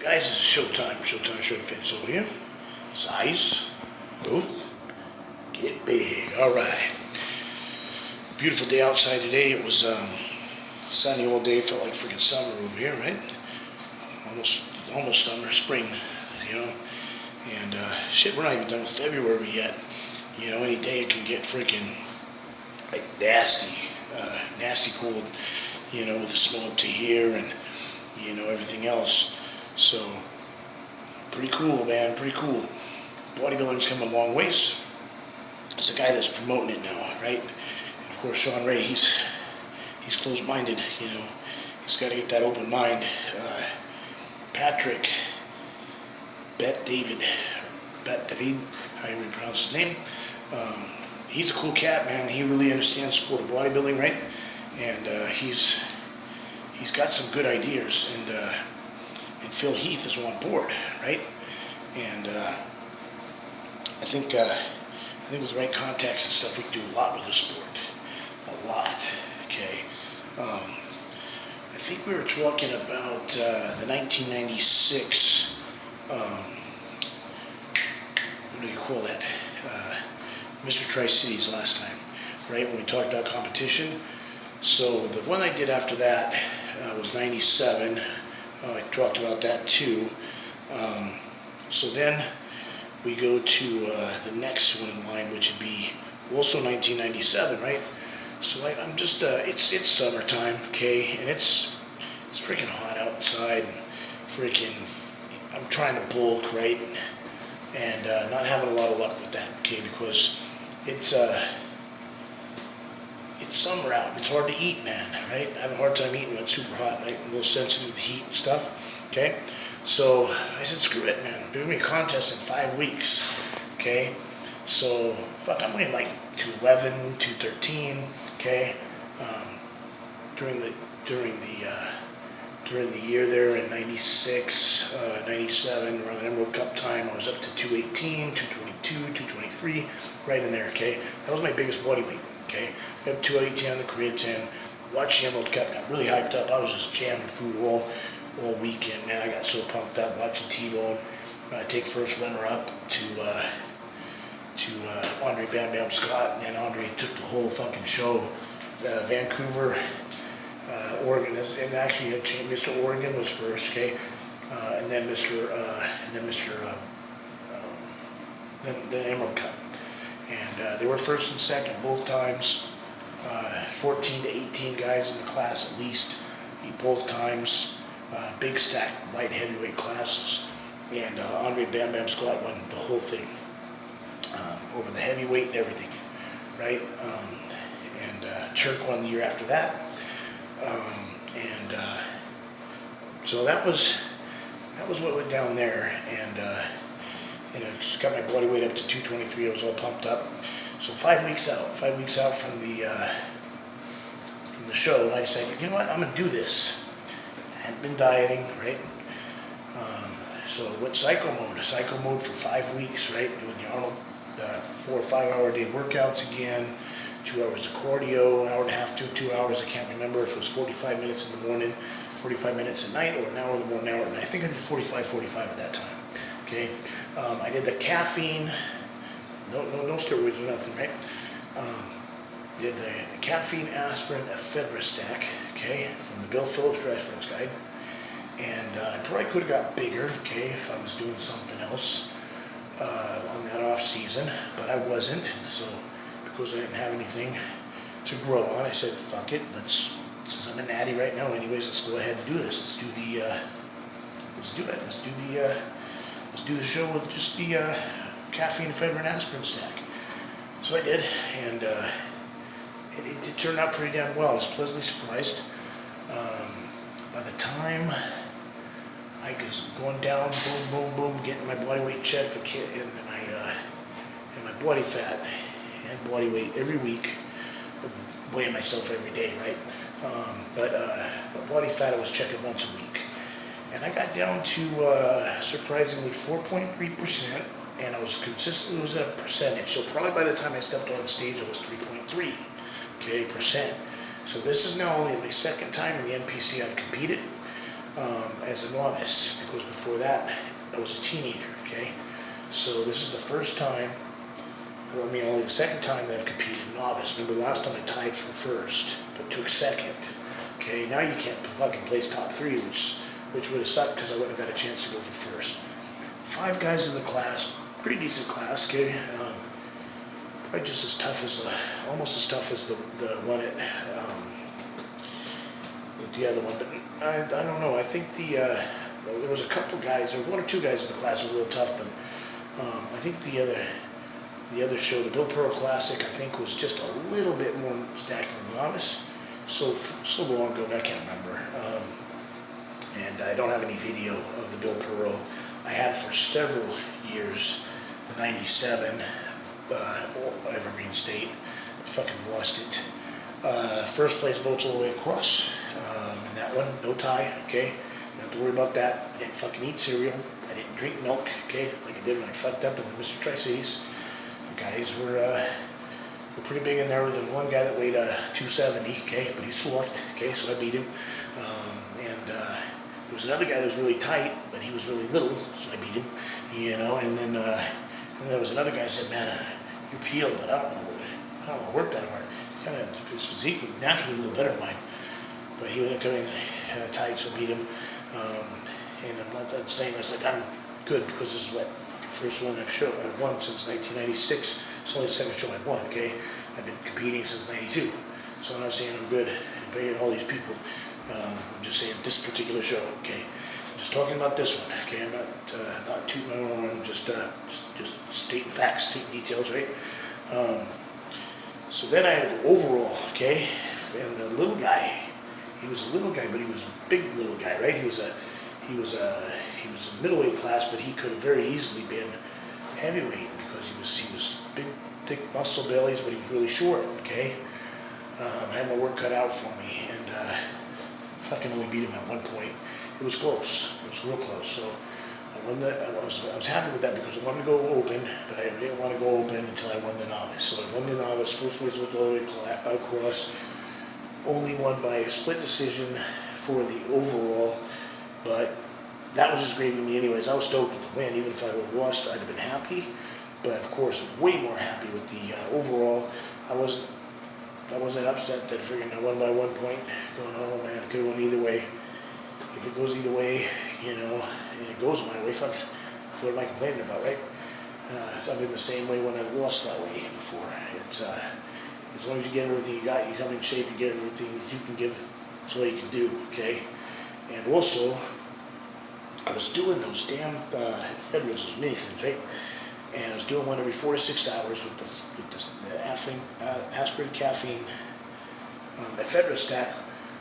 guys, this is Showtime. Showtime Short Fits over here. Size, growth, get big. Alright. Beautiful day outside today. It was sunny all day. Felt like freaking summer over here, right? Almost summer, spring, you know. And shit, we're not even done with February yet. You know, any day it can get freaking like nasty cold, you know, with the snow up to here and, you know, everything else. So, pretty cool, man, pretty cool. Bodybuilding's come a long ways. There's a guy that's promoting it now, right? And of course, Sean Ray, he's closed-minded, you know. He's got to get that open mind. Patrick, Bet-David, however you pronounce his name. He's a cool cat, man. He really understands sport of bodybuilding, right? And he's got some good ideas, and Phil Heath is on board, right? And I think with the right contacts and stuff, we can do a lot with the sport, a lot. Okay. I think we were talking about the 1996. What do you call that? Mr. Tri-Cities last time, right? When we talked about competition. So the one I did after that was 97. I talked about that too. So then we go to the next one in line, which would be also 1997, right? So I'm just, it's summertime, okay, and it's freaking hot outside, and freaking, I'm trying to bulk, right, and not having a lot of luck with that, okay, because it's summer out. It's hard to eat, man, right? I have a hard time eating when it's super hot, right? I'm a little sensitive to heat and stuff, okay? So I said, screw it, man. There's going to be a contest in 5 weeks, okay? So, fuck, I'm weighing like 211, 213, okay? During the year there in 96, 97, around the Emerald Cup time, I was up to 218, 222, 223, right in there, okay? That was my biggest body weight, okay? I had 218 on the creatine, watched the Emerald Cup, got really hyped up. I was just jamming food all weekend, man. I got so pumped up watching T-Bone take first runner-up to Andre Bam Bam Scott, and Andre took the whole fucking show. Vancouver, Oregon, and actually Mr. Oregon was first, okay, and then then Emerald Cup, and they were first and second both times. 14 to 18 guys in the class at least, both times. Big stack light heavyweight classes, and Andre Bam Bam Scott won the whole thing, over the heavyweight and everything, right? And Chirk won the year after that, so that was what went down there, and you know, just got my body weight up to 223. I was all pumped up. So 5 weeks out from the show, I said, you know what, I'm gonna do this. I hadn't been dieting, right? So went psycho mode for 5 weeks, right? Doing the Arnold 4 or 5 hour day workouts again, 2 hours of cardio, an hour and a half to 2 hours. I can't remember if it was 45 minutes in the morning, 45 minutes at night, or an hour in the morning, an hour at night. I think I did 45 at that time. Okay, I did the caffeine. No steroids or nothing, right? Did the caffeine, aspirin, ephedra stack, okay, from the Bill Phillips Reference Guide. And I probably could have got bigger, okay, if I was doing something else on that off season, but I wasn't. So because I didn't have anything to grow on, I said, fuck it, since I'm a natty right now anyways, let's go ahead and do this. Let's do the show with just the caffeine, ephedra, and aspirin stack. So I did, and it turned out pretty damn well. I was pleasantly surprised. By the time I was going down, boom, getting my body weight checked, and my body fat and body weight every week, weighing myself every day, right? But body fat I was checking once a week, and I got down to surprisingly 4.3%. And I was consistently losing a percentage. So probably by the time I stepped on stage, it was 3.3%. So this is now only my second time in the NPC I've competed. as a novice, because before that, I was a teenager, okay? So this is the first time, only the second time that I've competed novice. Remember last time I tied for first, but took second. Okay, now you can't fucking place top 3, which would have sucked because I wouldn't have got a chance to go for first. 5 guys in the class, pretty decent class, okay? Probably just as tough as almost as tough as the one at the other one, but I don't know. I think there was a couple guys, or 1 or 2 guys in the class who were a little tough, but I think the other show, the Bill Pearl Classic, I think was just a little bit more stacked than novice. So long ago, I can't remember. And I don't have any video of the Bill Pearl. I had for several years the '97 Evergreen State. I fucking lost it. First place votes all the way across. In that one, no tie, okay? Don't have to worry about that. I didn't fucking eat cereal. I didn't drink milk, okay? Like I did when I fucked up in Mr. Tri-Cities. The guys were pretty big in there. There was one guy that weighed 270, okay? But he's soft, okay? So I beat him. There was another guy that was really tight, but he was really little, so I beat him, you know. And then there was another guy that said, man, you're peeled, but I don't know what worked that hard. Kind of, his physique was naturally a little better than mine, but he ended up coming tight, so I beat him. And I'm not saying I was like, I'm good because this is what first one I've won since 1996. It's only the second show I've won, okay? I've been competing since '92, so I'm not saying I'm good and beating all these people. I'm just saying this particular show, okay? I'm just talking about this one, okay? I'm not tooting my own horn, just stating facts, stating details, right? So then I had overall, okay? And the little guy, he was a little guy, but he was a big little guy, right? He was a middleweight class, but he could have very easily been heavyweight because he was big, thick muscle bellies, but he was really short, okay? I had my work cut out for me, and fucking only beat him at one point. It was close. It was real close. So I won I was happy with that because I wanted to go open, but I didn't want to go open until I won the novice. So I won the novice. First place was all the way across. Only won by a split decision for the overall, but that was just gravy to me anyways. I was stoked with the win. Even if I would have lost, I'd have been happy. But of course, way more happy with the overall. I wasn't upset that friggin' I won by 1 point. Going, oh man, it could have won either way. If it goes either way, you know, and it goes my way, fuck, what am I complaining about, right? I've been the same way when I've lost that way before. It's as long as you get everything you got, you come in shape, you get everything that you can give. That's all you can do, okay? And also, I was doing those damn Federals, those mini things, right? And I was doing one every 4 to 6 hours with the aspirin caffeine ephedra stack